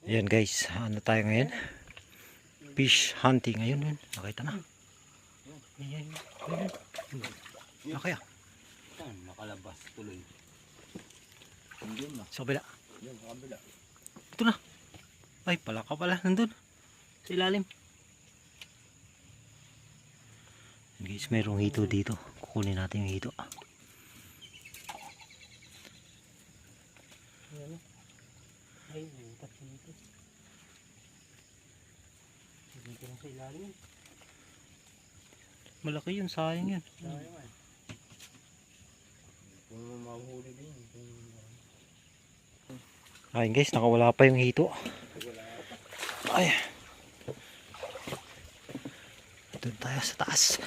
Ayan guys, ano tayo ngayon? Fish hunting ngayon. Yun. Nakita na. Ayan. Okay ah. Nakalabas tuloy. Sa kabila. Yan, sa kabila. Ito na. Ay, palaka pala. Nandun. Sa ilalim. Ayan guys, mayroong hito dito. Kukunin natin yung hito. Ayan. Ay, butas dito. Dito lang sa ilalim. Malaki yun, sayang yun. Sayang eh. Kung mahuli din. Ayun guys, nakawala pa yung hito. Ay. Doon tayo sa taas.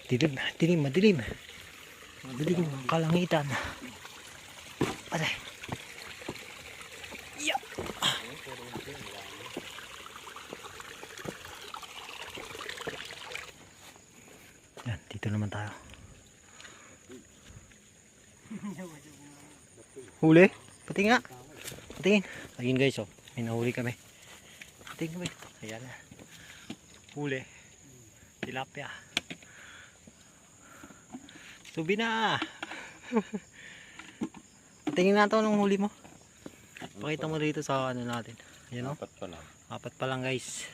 Dilim, dilim, madilim. Madilim ang kalangitan. Aray. Yeah. Yan, dito naman tayo. Huli? Pati nga. Patingin. Ayun guys, oh. May nahuli kami. Patingin kami. Ayan na. Huli. Tilapia. Subi na. Patingin na ito nung huli mo. Pakita mo dito sa ano natin. Ayan, oh. Apat pa lang. Apat pa lang guys.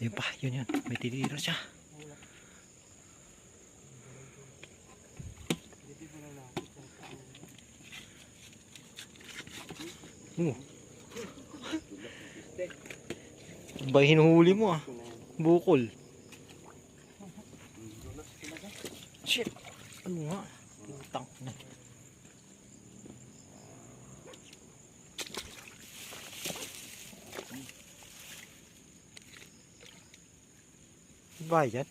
Ayun pa, yun. May tinira siya. Ba hinuhuli mo ah. Bukol. Shit. Ano nga? Utang na. Ba yan?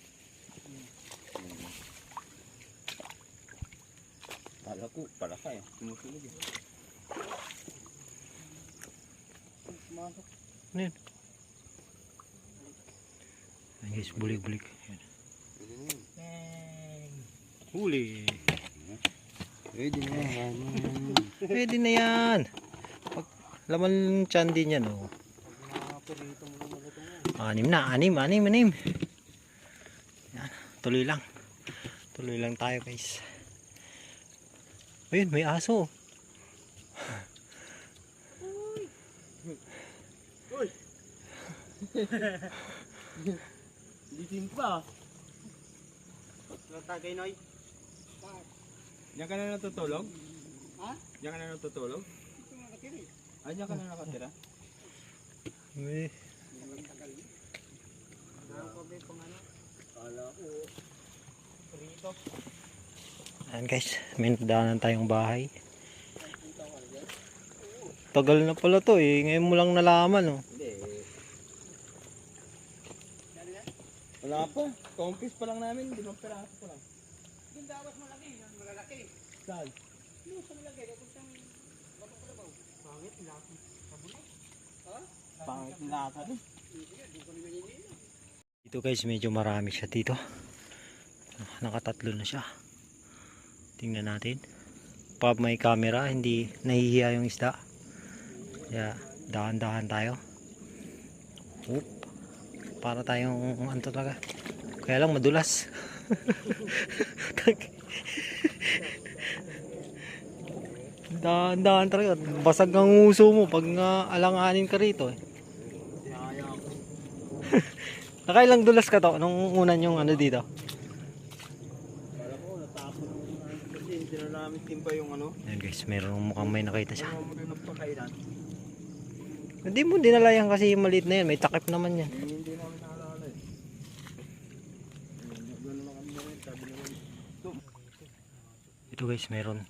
Kala ko, palaka eh. Sumusunod eh. Sumasok. Ano yun? Ayan guys, bulig-bulig. Ayan. Huli. Pwede na yan. Pwede na yan. Pag laman ng tiyan din yan, oh. Anim na, anim. Yan. Tuloy lang. Tuloy lang tayo guys. Ayun, may aso. Uy! Litin pa. Natagay Noy. Diyan ka na natutulog? Ha? Diyan ka na natutulog? Ay, diyan ka na nakatira? May... Ayan guys, may nadaanan tayong bahay. Tagal na pala to eh. Ngayon mo lang nalaman oh. Hindi. Wala pa. Compis pa lang namin. 5 peraso pa lang. Yung dapat malaki. Malalaki. Saan? Yung sa malaki. Pangit. Laki. Ha? Pangit. Laki. Dito guys, medyo marami siya dito. Nakatatlo na siya. Tingnan natin. Pag may camera, hindi nahihiya yung isda. Kaya dahan-dahan tayo. Oop. Para tayong ano talaga. Kaya lang madulas. Dahan-dahan talaga. Basag ang uso mo pag alanganin ka rito eh. Nakailang dulas ka to nung unan yung ano dito? Kala ko natapon kasi hindi na namin timba yung ano. Ayan guys, meron mukhang may nakita siya. Ano mo rin nagpakailan? Hindi mo dinala yan kasi maliit na yan. May takip naman yan. Hindi namin naalala eh. Gano'n na kami namin. Sabi namin. Ito guys, meron.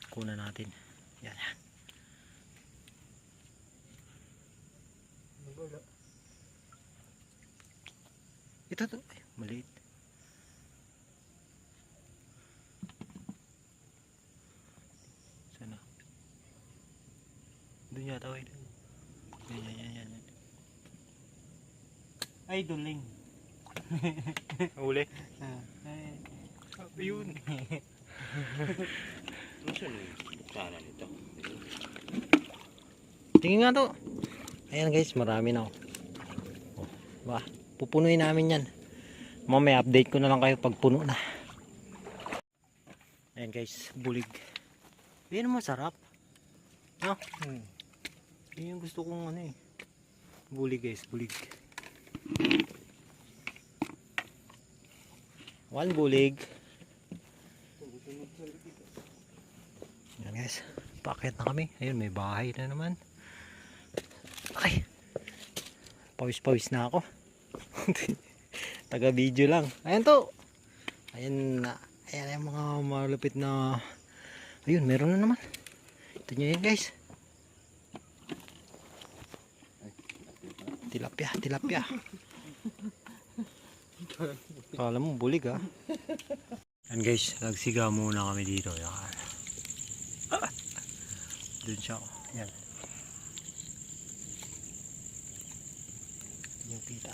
Kuna natin. Yan. Ito to. Ay, maliit. Sana. Doon yata. Yan. Ay, duling. Uli. Ay, Ayun. Sana nito. Tingin nga to. Ayan guys, marami na. Oh, ba, pupunuin namin yan. Mamaya update ko na lang kayo pag puno na. Ayan guys, bulig. Ayan masarap. No? Yun yung gusto kong ano eh. Bulig guys, bulig. One bulig. Ayan guys, paakit na kami. Ayun, may bahay na naman. Ay, pawis-pawis na ako. Taga video lang. Ayan to. Ayan na. Ayan yung mga malupit na. Ayun, meron na naman. Ito nyo yun guys. Tilapia, tilapia. Kala mo bulig ha. Ayan guys, nagsiga muna kami dito. Yan. Doon siya. Yan. Yung kita.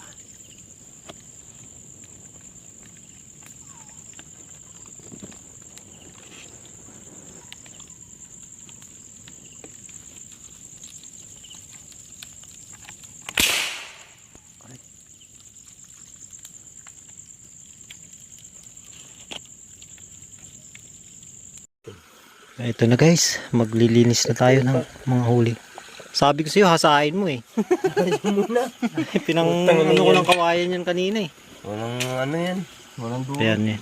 Ito na guys, maglilinis na tayo ng mga huli. Sabi ko sa'yo, hasain mo eh. Pinang ano ko ng kawayan yan kanina eh. Walang ano yan. Walang dulo. Ayan eh.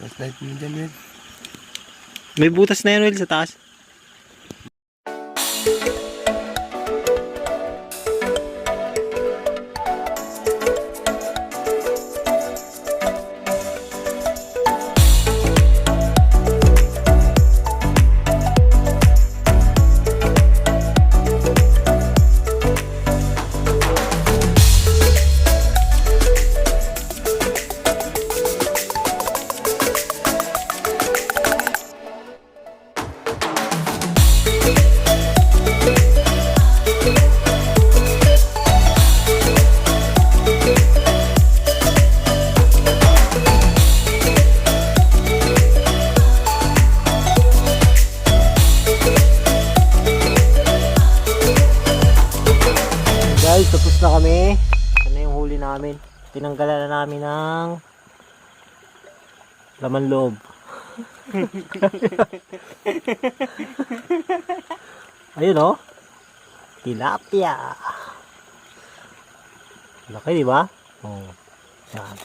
Last night mo dyan, Will. May butas na yan Will sa taas. Guys, tapos na kami. Ito na yung huli namin. Tinanggalan na namin ng laman loob. Ayun oh. Tilapia. Laki di ba? Oh. Yan.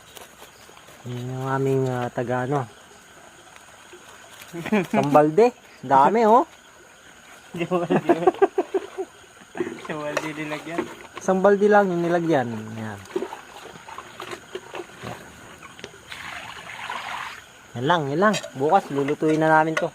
Yan yung aming taga ano. Sambalde. Dami oh. Waldi nilagyan. Isang balde lang yung nilagyan. Yan. Yan lang, yan lang. Bukas lulutuin na namin to.